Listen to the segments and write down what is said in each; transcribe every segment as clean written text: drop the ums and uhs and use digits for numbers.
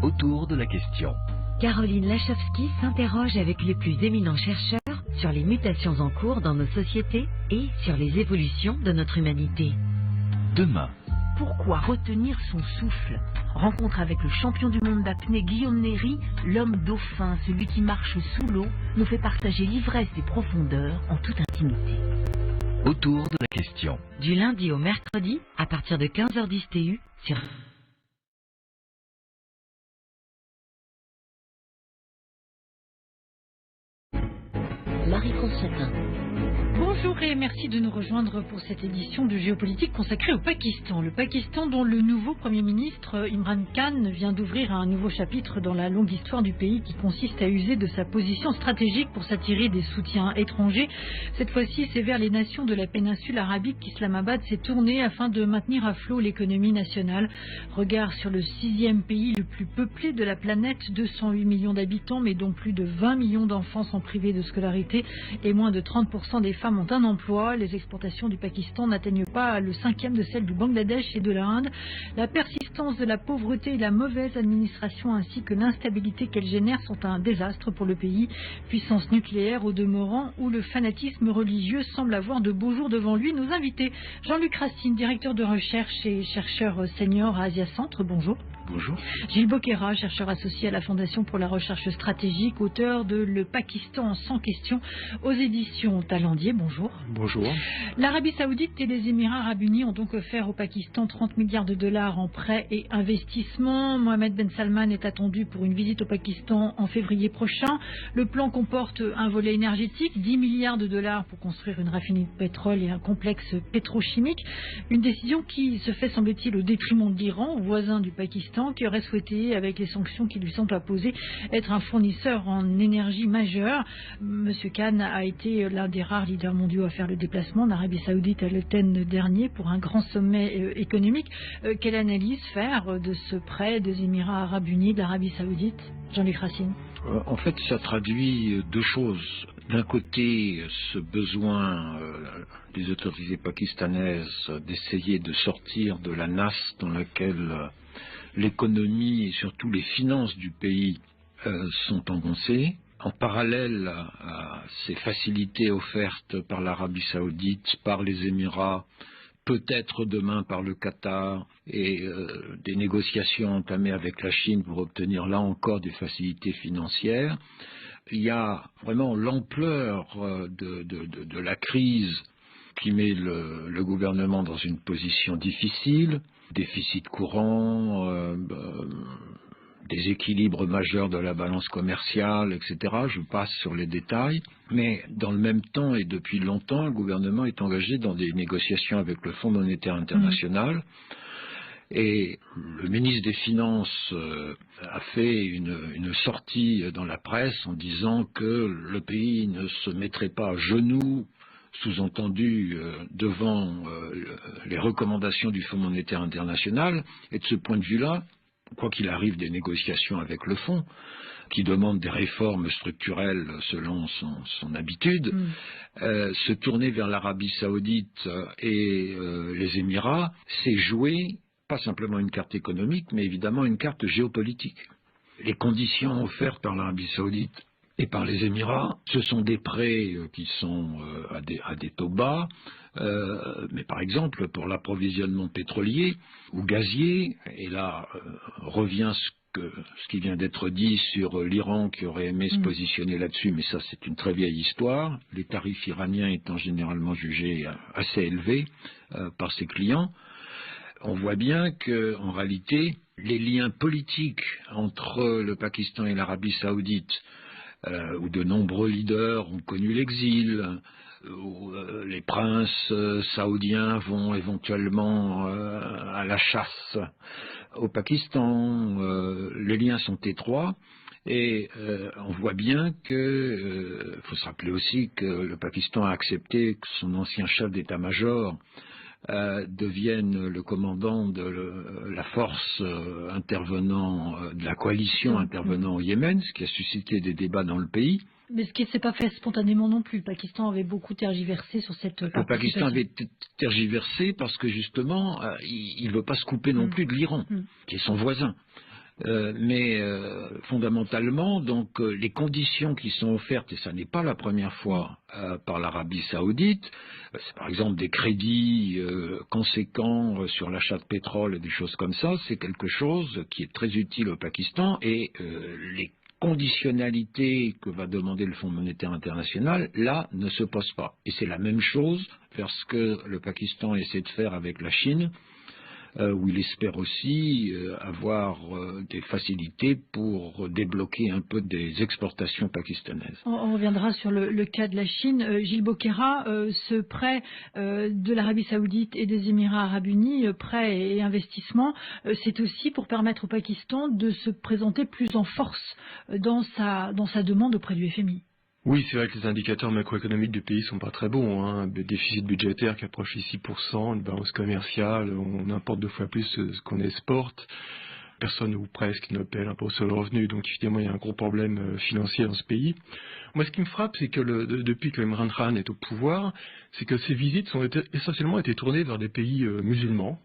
Autour de la question. Caroline Lachowski s'interroge avec les plus éminents chercheurs sur les mutations en cours dans nos sociétés et sur les évolutions de notre humanité. Demain. Pourquoi retenir son souffle? Rencontre avec le champion du monde d'apnée Guillaume Néry, l'homme dauphin, celui qui marche sous l'eau, nous fait partager l'ivresse des profondeurs en toute intimité. Autour de la question. Du lundi au mercredi, à partir de 15h10 TU, sur... Marie Constantin. Bonjour et merci de nous rejoindre pour cette édition de Géopolitique consacrée au Pakistan. Le Pakistan dont le nouveau Premier ministre Imran Khan vient d'ouvrir un nouveau chapitre dans la longue histoire du pays qui consiste à user de sa position stratégique pour s'attirer des soutiens étrangers. Cette fois-ci, c'est vers les nations de la péninsule arabique qu'Islamabad s'est tourné afin de maintenir à flot l'économie nationale. Regard sur le 6e pays le plus peuplé de la planète, 208 millions d'habitants, mais dont plus de 20 millions d'enfants sont privés de scolarité et moins de 30% des femmes ont un emploi. Les exportations du Pakistan n'atteignent pas le 5e de celles du Bangladesh et de l'Inde. La persistance de la pauvreté et la mauvaise administration ainsi que l'instabilité qu'elle génère sont un désastre pour le pays. Puissance nucléaire au demeurant où le fanatisme religieux semble avoir de beaux jours devant lui. Nos invités, Jean-Luc Racine, directeur de recherche et chercheur senior à Asia Centre, bonjour. Bonjour. Gilles Boquera, chercheur associé à la Fondation pour la recherche stratégique, auteur de Le Pakistan sans question aux éditions Talendier. Bonjour. Bonjour. L'Arabie Saoudite et les Émirats Arabes Unis ont donc offert au Pakistan 30 milliards de dollars en prêts et investissements. Mohamed Ben Salman est attendu pour une visite au Pakistan en février prochain. Le plan comporte un volet énergétique, 10 milliards de dollars pour construire une raffinerie de pétrole et un complexe pétrochimique. Une décision qui se fait, semble-t-il, au détriment de l'Iran, voisin du Pakistan, qui aurait souhaité, avec les sanctions qui lui sont imposées, être un fournisseur en énergie majeur. Monsieur Khan a été l'un des rares leaders mondiaux à faire le déplacement en Arabie Saoudite à l'automne dernier pour un grand sommet économique. Quelle analyse faire de ce prêt des Émirats Arabes Unis, de l'Arabie Saoudite? Jean-Luc Racine. En fait, ça traduit deux choses. D'un côté, ce besoin des autorités pakistanaises d'essayer de sortir de la nasse dans laquelle l'économie et surtout les finances du pays sont engoncées. En parallèle à ces facilités offertes par l'Arabie Saoudite, par les Émirats, peut-être demain par le Qatar, et des négociations entamées avec la Chine pour obtenir là encore des facilités financières, il y a vraiment l'ampleur de la crise qui met le gouvernement dans une position difficile, déficit courant, déséquilibre majeur de la balance commerciale, etc. Je passe sur les détails. Mais dans le même temps et depuis longtemps, le gouvernement est engagé dans des négociations avec le Fonds monétaire international. Et le ministre des Finances a fait une sortie dans la presse en disant que le pays ne se mettrait pas à genoux, sous-entendu devant les recommandations du Fonds monétaire international. Et de ce point de vue-là, quoi qu'il arrive des négociations avec le Fonds, qui demande des réformes structurelles selon son habitude, se tourner vers l'Arabie Saoudite et les Émirats, c'est jouer pas simplement une carte économique, mais évidemment une carte géopolitique. Les conditions offertes par l'Arabie Saoudite et par les Émirats, ce sont des prêts qui sont à des taux bas, mais par exemple pour l'approvisionnement pétrolier ou gazier, et là revient ce qui vient d'être dit sur l'Iran qui aurait aimé se positionner là-dessus, mais ça c'est une très vieille histoire, les tarifs iraniens étant généralement jugés assez élevés par ses clients. On voit bien qu'en réalité, les liens politiques entre le Pakistan et l'Arabie Saoudite, où de nombreux leaders ont connu l'exil, où les princes saoudiens vont éventuellement à la chasse au Pakistan, les liens sont étroits. Et on voit bien que, faut se rappeler aussi que le Pakistan a accepté que son ancien chef d'état-major devienne le commandant de la force intervenant, de la coalition intervenant au Yémen, ce qui a suscité des débats dans le pays. Mais ce qui ne s'est pas fait spontanément non plus. Le Pakistan avait beaucoup tergiversé sur cette participation. Le Pakistan avait tergiversé parce que justement, il ne veut pas se couper non plus de l'Iran, qui est son voisin. Mais fondamentalement, donc les conditions qui sont offertes, et ça n'est pas la première fois par l'Arabie Saoudite, c'est par exemple des crédits conséquents sur l'achat de pétrole et des choses comme ça, c'est quelque chose qui est très utile au Pakistan, et les conditionnalités que va demander le Fonds monétaire international, là, ne se posent pas. Et c'est la même chose vers ce que le Pakistan essaie de faire avec la Chine, où il espère aussi avoir des facilités pour débloquer un peu des exportations pakistanaises. On reviendra sur le cas de la Chine. Gilles Bocquera, ce prêt de l'Arabie Saoudite et des Émirats Arabes Unis, prêt et investissement, c'est aussi pour permettre au Pakistan de se présenter plus en force dans sa demande auprès du FMI. Oui, c'est vrai que les indicateurs macroéconomiques du pays sont pas très bons. Un déficit budgétaire qui approche les 6%, une balance commerciale, on importe 2 fois plus ce qu'on exporte. Personne ou presque ne paie l'impôt sur le revenu, donc évidemment il y a un gros problème financier dans ce pays. Moi, ce qui me frappe, c'est que depuis que Imran Khan est au pouvoir, c'est que ses visites ont essentiellement été tournées vers des pays musulmans,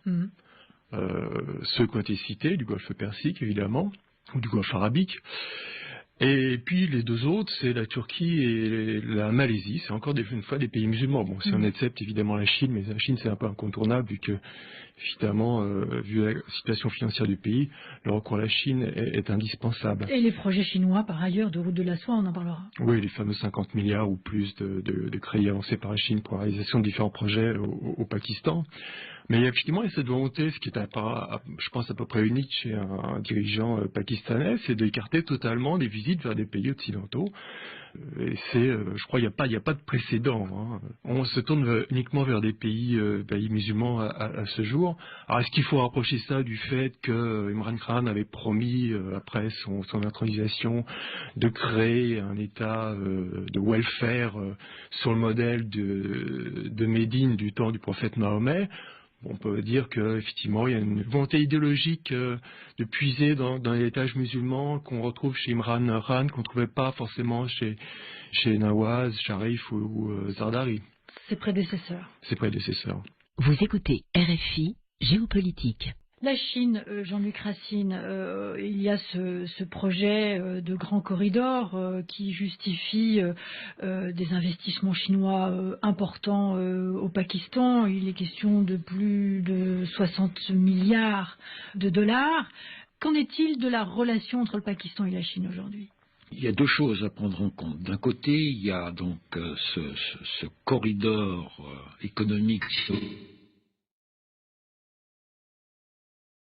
ceux qui ont été cités, du Golfe Persique évidemment, ou du Golfe Arabique. Et puis les 2 autres, c'est la Turquie et la Malaisie. C'est encore une fois des pays musulmans. Bon, si on accepte évidemment la Chine, mais la Chine c'est un peu incontournable vu que, évidemment, vu la situation financière du pays, le recours à la Chine est indispensable. Et les projets chinois, par ailleurs, de route de la soie, on en parlera. Oui, les fameux 50 milliards ou plus de crédits avancés par la Chine pour la réalisation de différents projets au Pakistan. Mais effectivement, il y a cette volonté, ce qui est je pense à peu près unique chez un dirigeant pakistanais, c'est d'écarter totalement des visites vers des pays occidentaux. Et je crois, il n'y a pas de précédent. On se tourne uniquement vers des pays musulmans à ce jour. Alors, est-ce qu'il faut rapprocher ça du fait que Imran Khan avait promis, après son intronisation, de créer un État de welfare sur le modèle de Médine du temps du prophète Mahomet? On peut dire qu'effectivement, il y a une volonté idéologique de puiser dans l'héritage musulman qu'on retrouve chez Imran Khan, qu'on ne trouvait pas forcément chez Nawaz, Sharif ou Zardari. Ses prédécesseurs. Vous écoutez RFI Géopolitique. La Chine, Jean-Luc Racine, il y a ce projet de grand corridor qui justifie des investissements chinois importants au Pakistan. Il est question de plus de 60 milliards de dollars. Qu'en est-il de la relation entre le Pakistan et la Chine aujourd'hui ? Il y a 2 choses à prendre en compte. D'un côté, il y a donc ce corridor économique